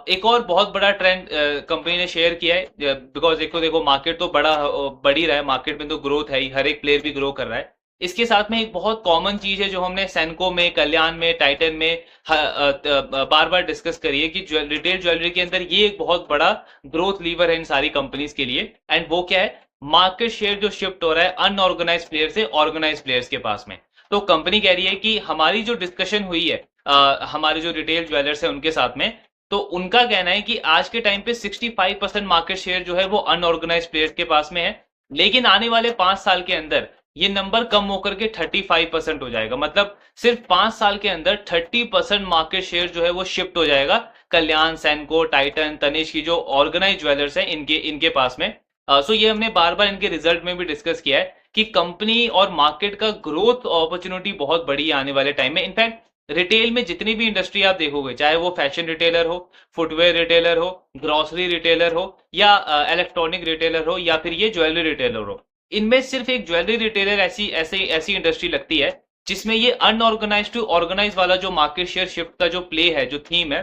एक और बहुत बड़ा ट्रेंड कंपनी ने शेयर किया है, बिकॉज देखो मार्केट तो बढ़ ही रहा है, मार्केट में तो ग्रोथ है ही, हर एक प्लेयर भी ग्रो कर रहा है। इसके साथ में एक बहुत कॉमन चीज है जो हमने सैनको में, कल्याण में, टाइटन में बार बार डिस्कस करी है कि रिटेल ज्वेलरी के अंदर ये एक बहुत बड़ा ग्रोथ लीवर है इन सारी कंपनीज के लिए। एंड वो क्या है, मार्केट शेयर जो शिफ्ट हो रहा है अनऑर्गेनाइज प्लेयर से ऑर्गेनाइज प्लेयर्स के पास में। तो कंपनी कह रही है कि हमारी जो डिस्कशन हुई है हमारे जो रिटेल ज्वेलर्स हैं उनके साथ में, तो उनका कहना है कि आज के टाइम पे 65% मार्केट शेयर जो है वो अनऑर्गेनाइज्ड प्लेयर्स के पास में है, लेकिन आने वाले 5 साल के अंदर ये नंबर कम होकर के 35% हो जाएगा। मतलब सिर्फ 5 साल के अंदर 30% मार्केट शेयर जो है वो शिफ्ट हो जाएगा कल्याण, सेनको, टाइटन, तनिष्क की जो ऑर्गेनाइज्ड ज्वेलर्स हैं इनके इनके पास में। सो ये हमने बार-बार इनके रिजल्ट में भी डिस्कस किया है कि कंपनी और मार्केट का ग्रोथ अपॉर्चुनिटी बहुत बड़ी है आने वाले टाइम में। इनफैक्ट रिटेल में जितनी भी इंडस्ट्री आप देखोगे, चाहे वो फैशन रिटेलर हो, फुटवेयर रिटेलर हो, ग्रोसरी रिटेलर हो या इलेक्ट्रॉनिक रिटेलर हो या फिर ये ज्वेलरी रिटेलर हो, इनमें सिर्फ एक ज्वेलरी रिटेलर ऐसी इंडस्ट्री लगती है जिसमें ये अनऑर्गेनाइज्ड टू ऑर्गेनाइज वाला जो मार्केट शेयर शिफ्ट का जो प्ले है, जो थीम है,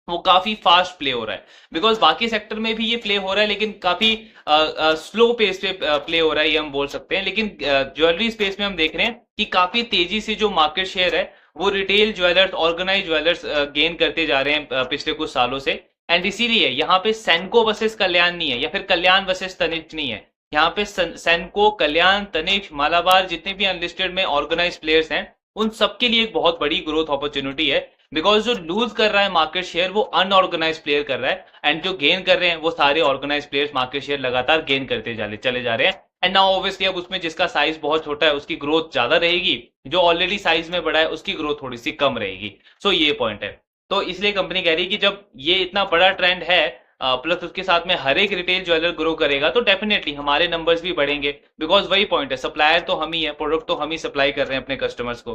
वो काफी फास्ट प्ले हो रहा है। बिकॉज बाकी सेक्टर में भी ये प्ले हो रहा है लेकिन काफी स्लो पेस पे प्ले हो रहा है, ये हम बोल सकते हैं। लेकिन ज्वेलरी स्पेस में हम देख रहे हैं कि काफी तेजी से जो मार्केट शेयर है वो retail jewellers, organised jewellers gain करते जा रहे हैं पिछले कुछ सालों से। एंड इसीलिए यहाँ पे सेनको वर्सेस कल्याण नहीं है या फिर कल्याण वर्सेस तनिष्क नहीं है। यहाँ पे सेनको, कल्याण, तनिष्क, मालाबार, जितने भी अनलिस्टेड में ऑर्गेनाइज प्लेयर्स हैं, उन सबके लिए एक बहुत बड़ी ग्रोथ अपॉर्चुनिटी है। बिकॉज जो लूज कर रहा है मार्केट शेयर वो अनऑर्गेनाइज प्लेयर कर रहा है, एंड जो गेन कर रहे हैं वो सारे ऑर्गेनाइज प्लेयर्स मार्केट शेयर लगातार गेन करते चले जा रहे हैं। एंड नाउ ऑब्वियसली अब उसमें जिसका साइज बहुत छोटा है उसकी ग्रोथ ज्यादा रहेगी, जो ऑलरेडी साइज में बड़ा है उसकी ग्रोथ थोड़ी सी कम रहेगी। सो ये पॉइंट है। तो इसलिए कंपनी कह रही है कि जब ये इतना बड़ा ट्रेंड है, प्लस उसके साथ में हर एक रिटेल ज्वेलर ग्रो करेगा, तो डेफिनेटली हमारे नंबर्स भी बढ़ेंगे। बिकॉज वही पॉइंट है, सप्लायर तो हम ही है, प्रोडक्ट तो हम ही सप्लाई कर रहे हैं अपने कस्टमर्स को।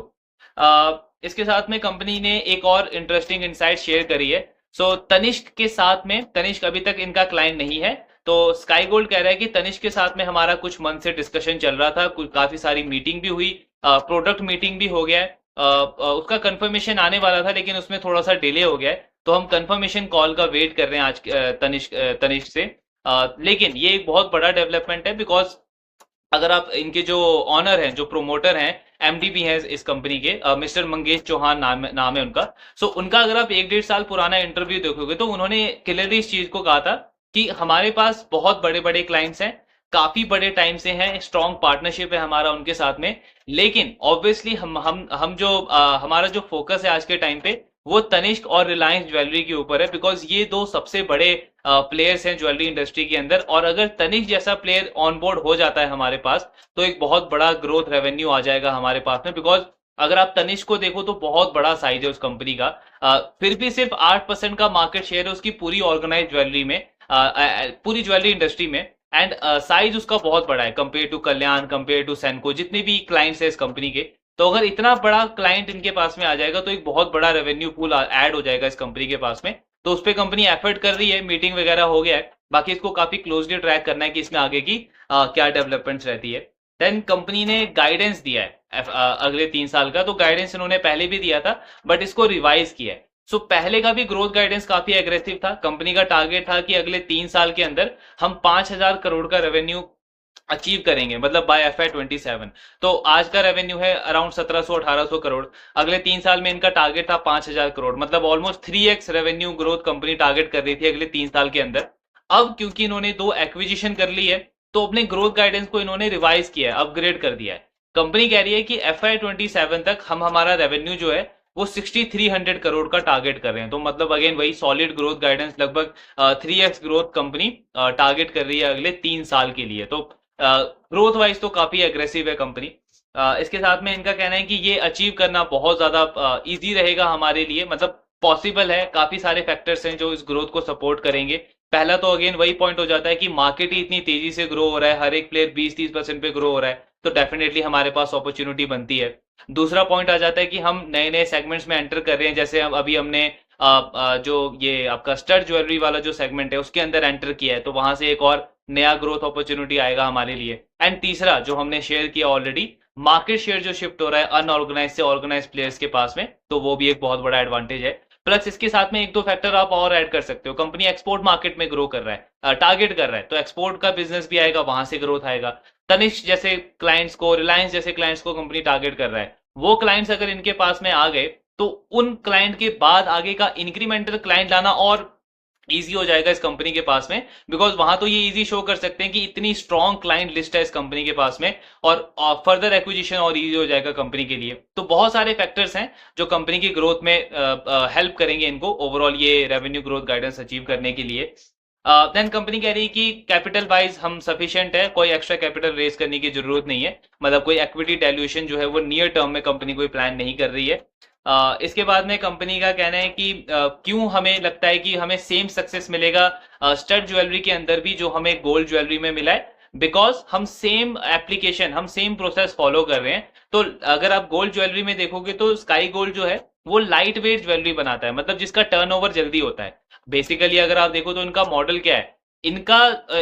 इसके साथ में कंपनी ने एक और इंटरेस्टिंग इनसाइट शेयर करी है। सो तनिष्क के साथ में, तनिष्क अभी तक इनका क्लाइंट नहीं है, तो स्काई गोल्ड कह रहा है कि तनिष्क के साथ में हमारा कुछ मंथ से डिस्कशन चल रहा था, कुछ काफी सारी मीटिंग भी हुई, प्रोडक्ट मीटिंग भी हो गया है। उसका कंफर्मेशन आने वाला था लेकिन उसमें थोड़ा सा डिले हो गया है, तो हम कंफर्मेशन कॉल का वेट कर रहे हैं आज तनिष्क से। लेकिन ये एक बहुत बड़ा डेवलपमेंट है, बिकॉज अगर आप इनके जो ऑनर हैं, जो प्रोमोटर हैं, एमडी भी हैं इस कंपनी के, मिस्टर मंगेश चौहान नाम है उनका। सो उनका अगर आप 1-1.5 साल पुराना इंटरव्यू देखोगे तो उन्होंने क्लियरली इस चीज को कहा था कि हमारे पास बहुत बड़े बड़े क्लाइंट्स हैं, काफी बड़े टाइम से हैं, स्ट्रॉन्ग पार्टनरशिप है हमारा उनके साथ में। लेकिन ऑब्वियसली हमारा जो फोकस है आज के टाइम पे वो तनिष्क और रिलायंस ज्वेलरी के ऊपर है, बिकॉज ये दो सबसे बड़े प्लेयर्स हैं ज्वेलरी इंडस्ट्री के अंदर। और अगर तनिष्क जैसा प्लेयर ऑन बोर्ड हो जाता है हमारे पास, तो एक बहुत बड़ा ग्रोथ रेवेन्यू आ जाएगा हमारे पास में। बिकॉज अगर आप तनिष्क को देखो तो बहुत बड़ा साइज है उस कंपनी का, फिर भी सिर्फ 8% का मार्केट शेयर है उसकी पूरी ऑर्गेनाइज ज्वेलरी में, पूरी ज्वेलरी इंडस्ट्री में। एंड साइज उसका बहुत बड़ा है compare to Kalyan, compare to Senco, जितने भी क्लाइंट्स है इस कंपनी के। तो अगर इतना बड़ा क्लाइंट इनके पास में आ जाएगा तो एक बहुत बड़ा रेवेन्यू पूल ऐड हो जाएगा इस कंपनी के पास में। तो उस पर कंपनी एफर्ट कर रही है, मीटिंग वगैरह हो गया है, बाकी इसको काफी क्लोजली ट्रैक करना है कि इसमें आगे की क्या डेवलपमेंट्स रहती है। देन कंपनी ने गाइडेंस दिया है अगले 3 साल का, तो गाइडेंस इन्होंने पहले भी दिया था बट इसको रिवाइज किया है। सो पहले का भी ग्रोथ गाइडेंस काफी एग्रेसिव था। कंपनी का टारगेट था कि अगले 3 साल के अंदर हम 5,000 करोड़ का रेवेन्यू अचीव करेंगे, मतलब बाय FY27। तो आज का रेवेन्यू है अराउंड 1700-1800 करोड़, अगले 3 साल में इनका टारगेट था 5,000 करोड़, मतलब almost 3x revenue growth company target कर रही थी अगले 3 साल के अंदर। अब क्योंकि इन्होंने 2 एक्विजिशन कर ली है, तो अपने ग्रोथ गाइडेंस को इन्होंने रिवाइज किया है, अपग्रेड कर दिया है। कंपनी कह रही है कि FY27 तक हम हमारा रेवेन्यू जो है वो 6300 करोड़ का टारगेट कर रहे हैं। तो मतलब अगेन वही सॉलिड ग्रोथ गाइडेंस, लगभग 3x ग्रोथ कंपनी टारगेट कर रही है अगले 3 साल के लिए। तो ग्रोथ वाइज तो काफी एग्रेसिव है कंपनी। इसके साथ में इनका कहना है कि ये अचीव करना बहुत ज्यादा इजी रहेगा हमारे लिए, मतलब पॉसिबल है। काफी सारे फैक्टर्स हैं जो इस ग्रोथ को सपोर्ट करेंगे। पहला तो अगेन वही पॉइंट हो जाता है कि मार्केट ही इतनी तेजी से ग्रो हो रहा है, हर एक प्लेयर 20-30% पे ग्रो हो रहा है, तो डेफिनेटली हमारे पास अपॉर्चुनिटी बनती है। दूसरा पॉइंट आ जाता है कि हम नए नए सेगमेंट्स में एंटर कर रहे हैं, जैसे अभी हमने जो ये आपका स्टड ज्वेलरी वाला जो सेगमेंट है उसके अंदर एंटर किया है, तो वहां से एक और नया ग्रोथ अपॉर्चुनिटी आएगा हमारे लिए। एंड तीसरा जो हमने शेयर किया ऑलरेडी, मार्केट शेयर जो शिफ्ट हो रहा है अनऑर्गेनाइज से ऑर्गेनाइज प्लेयर्स के पास में, तो वो भी एक बहुत बड़ा एडवांटेज है। प्लस इसके साथ में 1-2 फैक्टर आप और ऐड कर सकते हो। कंपनी एक्सपोर्ट मार्केट में ग्रो कर रहा है, टारगेट कर रहा है, तो एक्सपोर्ट का बिजनेस भी आएगा, वहां से ग्रोथ आएगा। तनिष्क जैसे क्लाइंट्स को, रिलायंस जैसे क्लाइंट्स को कंपनी टारगेट कर रहा है, वो क्लाइंट्स अगर इनके पास में आ गए तो उन क्लाइंट के बाद आगे का इंक्रीमेंटल क्लाइंट लाना और ईजी हो जाएगा इस कंपनी के पास में, बिकॉज वहां तो ये इजी शो कर सकते हैं कि इतनी स्ट्रॉन्ग क्लाइंट लिस्ट है इस कंपनी के पास में, और फर्दर एक्विजिशन और इजी हो जाएगा कंपनी के लिए। तो बहुत सारे फैक्टर्स हैं जो कंपनी की ग्रोथ में हेल्प करेंगे इनको ओवरऑल ये रेवेन्यू ग्रोथ गाइडेंस अचीव करने के लिए। देन कंपनी कह रही है कि कैपिटल वाइज हम सफिशिएंट है, कोई एक्स्ट्रा कैपिटल रेज करने की जरूरत नहीं है, मतलब कोई इक्विटी डाइल्यूशन जो है वो नियर टर्म में कंपनी कोई प्लान नहीं कर रही है। इसके बाद में कंपनी का कहना है कि क्यों हमें लगता है कि हमें सेम सक्सेस मिलेगा स्टड ज्वेलरी के अंदर भी जो हमें गोल्ड ज्वेलरी में मिला है, बिकॉज हम सेम एप्लीकेशन हम सेम प्रोसेस फॉलो कर रहे हैं। तो अगर आप गोल्ड ज्वेलरी में देखोगे तो स्काई गोल्ड जो है वो लाइट वेट ज्वेलरी बनाता है, मतलब जिसका टर्नओवर जल्दी होता है। बेसिकली अगर आप देखो तो इनका मॉडल क्या है, इनका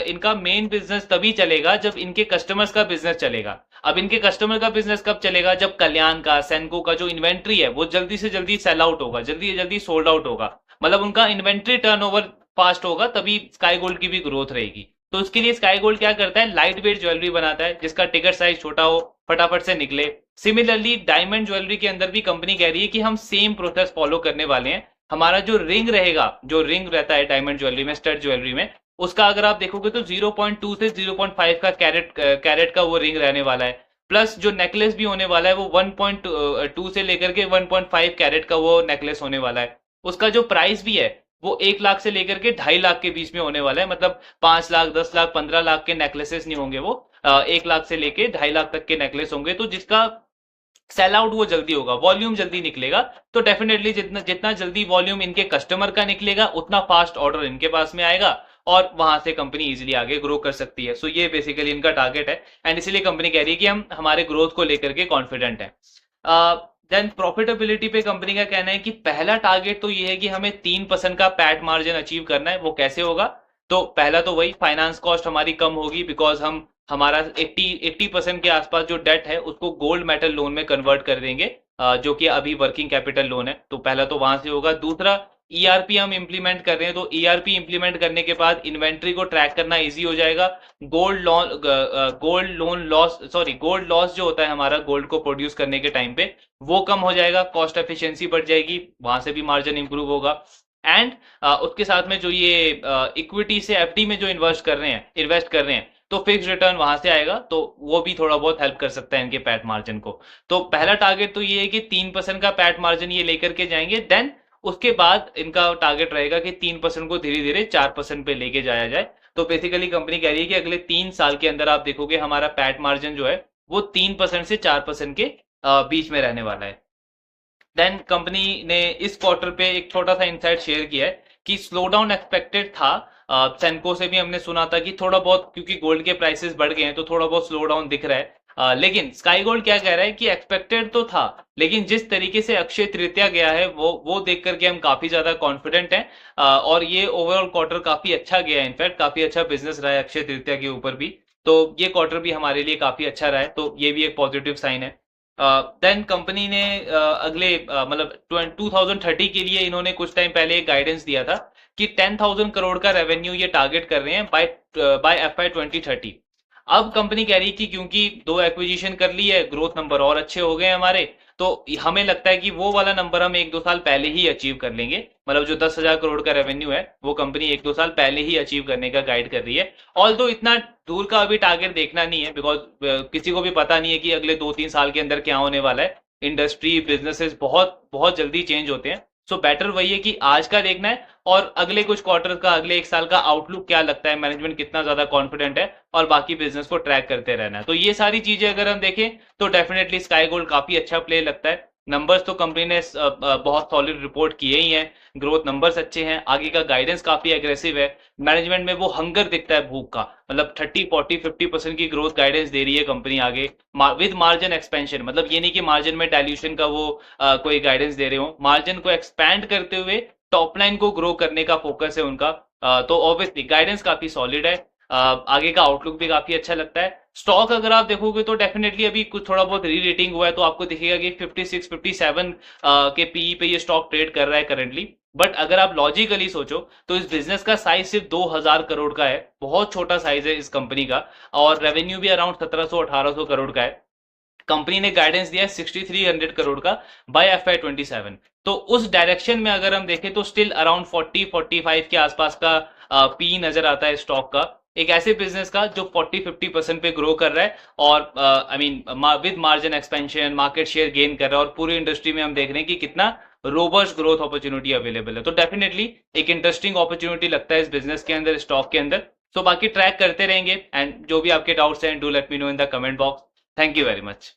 इनका मेन बिजनेस तभी चलेगा जब इनके कस्टमर्स का बिजनेस चलेगा। अब इनके कस्टमर का बिजनेस कब चलेगा, जब कल्याण का सेनको का जो इन्वेंट्री है वो जल्दी से जल्दी सेल आउट होगा, जल्दी से जल्दी सोल्ड आउट होगा, मतलब उनका इन्वेंट्री टर्नओवर फास्ट होगा, तभी स्काई गोल्ड की भी ग्रोथ रहेगी। तो उसके लिए स्काई गोल्ड क्या करता है, लाइट वेट ज्वेलरी बनाता है जिसका टिकट साइज छोटा हो, फटाफट से निकले। सिमिलरली डायमंड ज्वेलरी के अंदर भी कंपनी कह रही है कि हम सेम प्रोसेस फॉलो करने वाले हैं। हमारा जो रिंग रहेगा, जो रिंग रहता है डायमंड ज्वेलरी में, स्टड ज्वेलरी में, उसका अगर आप देखोगे तो 0.2 से 0.5 का कैरेट का वो रिंग रहने वाला है। प्लस जो नेकलेस भी होने वाला है वो 1.2 से लेकर के 1.5 कैरेट का वो नेकलेस होने वाला है। उसका जो प्राइस भी है वो 1 लाख से लेकर के 2.5 लाख के बीच में होने वाला है, मतलब 5 लाख 10 लाख 15 लाख के नेकलेसेस नहीं होंगे, वो 1 लाख से लेके 2.5 लाख तक के नेकलेस होंगे। तो जिसका सेल आउट वो जल्दी होगा, वॉल्यूम जल्दी निकलेगा। तो डेफिनेटली जितना जितना जल्दी वॉल्यूम इनके कस्टमर का निकलेगा उतना फास्ट ऑर्डर इनके पास में आएगा, और वहां से कंपनी इजीली आगे ग्रो कर सकती है। सो ये बेसिकली इनका टारगेट है, एंड इसीलिए कंपनी कह रही है कि हम हमारे ग्रोथ को लेकर के कॉन्फिडेंट है। देन प्रॉफिटेबिलिटी पे कंपनी का कहना है कि पहला टारगेट तो ये है कि हमें 3% का पैट मार्जिन अचीव करना है। वो कैसे होगा, तो पहला तो वही फाइनेंस कॉस्ट हमारी कम होगी, बिकॉज हम हमारा 80% के आसपास जो डेट है उसको गोल्ड मेटल लोन में कन्वर्ट कर देंगे, जो कि अभी वर्किंग कैपिटल लोन है। तो पहला तो वहां से होगा। दूसरा, ईआरपी हम इंप्लीमेंट कर रहे हैं, तो ईआरपी इंप्लीमेंट करने के बाद इन्वेंट्री को ट्रैक करना इजी हो जाएगा। गोल्ड लॉस जो होता है हमारा गोल्ड को प्रोड्यूस करने के टाइम पे, वो कम हो जाएगा, कॉस्ट एफिशिएंसी बढ़ जाएगी, वहां से भी मार्जिन इंप्रूव होगा। एंड उसके साथ में जो ये इक्विटी से एफडी में जो इन्वेस्ट कर रहे हैं, तो फिक्स रिटर्न वहां से आएगा, तो वो भी थोड़ा बहुत हेल्प कर सकता है इनके पैट मार्जिन को। तो पहला टारगेट तो ये है कि 3% का पैट मार्जिन ये लेकर के जाएंगे। देन उसके बाद इनका टारगेट रहेगा कि 3% को धीरे धीरे 4% पे लेके जाया जाए। तो बेसिकली कंपनी कह रही है कि अगले 3 साल के अंदर आप देखोगे हमारा पैट मार्जिन जो है वो 3% से 4% के बीच में रहने वाला है। देन कंपनी ने इस क्वार्टर पे एक छोटा सा इंसाइट शेयर किया है कि स्लो डाउन एक्सपेक्टेड था। सेंको से भी हमने सुना था कि थोड़ा बहुत, क्योंकि गोल्ड के प्राइसेस बढ़ गए हैं तो थोड़ा बहुत स्लो डाउन दिख रहा है। लेकिन स्काई गोल्ड क्या कह रहा है कि एक्सपेक्टेड तो था, लेकिन जिस तरीके से अक्षय तृतीया गया है वो देख करके हम काफी ज्यादा कॉन्फिडेंट हैं। और ये ओवरऑल क्वार्टर काफी अच्छा गया है, इनफैक्ट काफी अच्छा बिजनेस रहा है अक्षय तृतीया के ऊपर भी। तो ये क्वार्टर भी हमारे लिए काफी अच्छा रहा है, तो ये भी एक पॉजिटिव साइन है। देन कंपनी ने अगले मतलब 2030 के लिए इन्होंने कुछ टाइम पहले एक गाइडेंस दिया था कि 10,000 करोड़ का रेवेन्यू ये टारगेट कर रहे हैं बाय FY 2030। अब कंपनी कह रही थी क्योंकि 2 एक्विजिशन कर ली है, ग्रोथ नंबर और अच्छे हो गए हमारे, तो हमें लगता है कि वो वाला नंबर हम 1-2 साल पहले ही अचीव कर लेंगे। मतलब जो 10,000 करोड़ का रेवेन्यू है वो कंपनी 1-2 साल पहले ही अचीव करने का गाइड कर रही है। ऑल तो इतना दूर का अभी टारगेट देखना नहीं है, बिकॉज किसी को भी पता नहीं है कि अगले 2-3 साल के अंदर क्या होने वाला है। इंडस्ट्री बिजनेसेस बहुत बहुत जल्दी चेंज होते हैं। सो बेटर वही है कि आज का देखना है, और अगले कुछ क्वार्टर का, अगले 1 साल का आउटलुक क्या लगता है, मैनेजमेंट कितना ज्यादा कॉन्फिडेंट है, और बाकी बिजनेस को ट्रैक करते रहना है। तो ये सारी चीजें अगर हम देखें तो डेफिनेटली स्काई गोल्ड काफी अच्छा प्ले लगता है। नंबर्स तो कंपनी ने बहुत सॉलिड रिपोर्ट किए ही हैं, ग्रोथ नंबर्स अच्छे हैं, आगे का गाइडेंस काफी एग्रेसिव है, मैनेजमेंट में वो हंगर दिखता है भूख का, मतलब 30-40-50% की ग्रोथ गाइडेंस दे रही है कंपनी आगे विद मार्जिन एक्सपेंशन। मतलब ये नहीं कि मार्जिन में डाइल्यूशन का वो कोई गाइडेंस दे रहे हो, मार्जिन को एक्सपैंड करते हुए टॉप लाइन को ग्रो करने का फोकस है उनका। तो ऑब्वियसली गाइडेंस काफी सॉलिड है, आगे का आउटलुक भी काफी अच्छा लगता है। स्टॉक अगर आप देखोगे तो डेफिनेटली अभी कुछ थोड़ा बहुत री रेटिंग हुआ है, तो आपको दिखेगा कि 56-57 के पीई पे ये स्टॉक ट्रेड कर रहा है करंटली। बट अगर आप लॉजिकली सोचो तो इस बिजनेस का साइज सिर्फ 2,000 करोड़ का है, बहुत छोटा साइज है इस कंपनी का, और रेवेन्यू भी अराउंड 1700-1800 करोड़ का है। कंपनी ने गाइडेंस दिया है 6300 करोड़ का बाय FY27। तो उस डायरेक्शन में अगर हम देखें तो स्टिल अराउंड 40-45 के आसपास का पी नजर आता है स्टॉक का, एक ऐसे बिजनेस का जो 40-50% पे ग्रो कर रहा है और I mean with margin expansion market share gain कर रहा है, और पूरी इंडस्ट्री में हम देख रहे हैं कि कितना रोबस्ट ग्रोथ अपॉर्चुनिटी अवेलेबल है। तो डेफिनेटली एक इंटरेस्टिंग अपॉर्चुनिटी लगता है इस बिजनेस के अंदर, स्टॉक के अंदर। तो बाकी ट्रैक करते रहेंगे, एंड जो भी आपके डाउट्स हैं do let me know in the comment box. Thank you very much.